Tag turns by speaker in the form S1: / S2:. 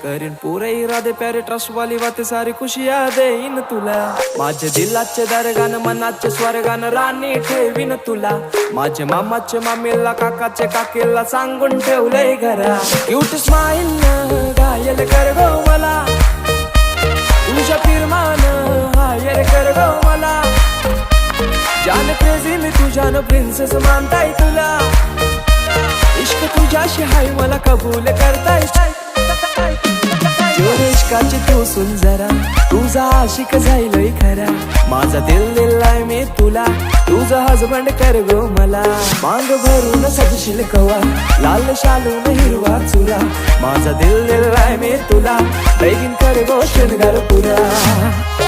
S1: करीन पुरे इरादे प्यारे ट्रस्ट वाली बातें सारी खुशियां देईन तुला माझे दिलाचे दरगान मनाचे स्वर्गान राणी ठेवीन तुला माझे मामाचे मामीला काकाचे काकीला सांगून ठेवलंय घरा क्यूट स्माइल घायल कर गो मला तुझ्या फिरमान हायर कर गो मला जान क्रेझी मी तुझ्यानं प्रिन्सेस मानताय तुला इश्क तुझ्याशी हाय मला कबूल करताय जोर इश्काची तू सुन जरा तुझा आशिक जाईलय खरा माझा दिल दिलाय मी तुला तुझा हजबंड कर गो मला मांग भरून सजशील कवा लाल शालून हिरवा चुला माझा दिल दिलाय मी तुला लगीन कर गो शृंगार पुरा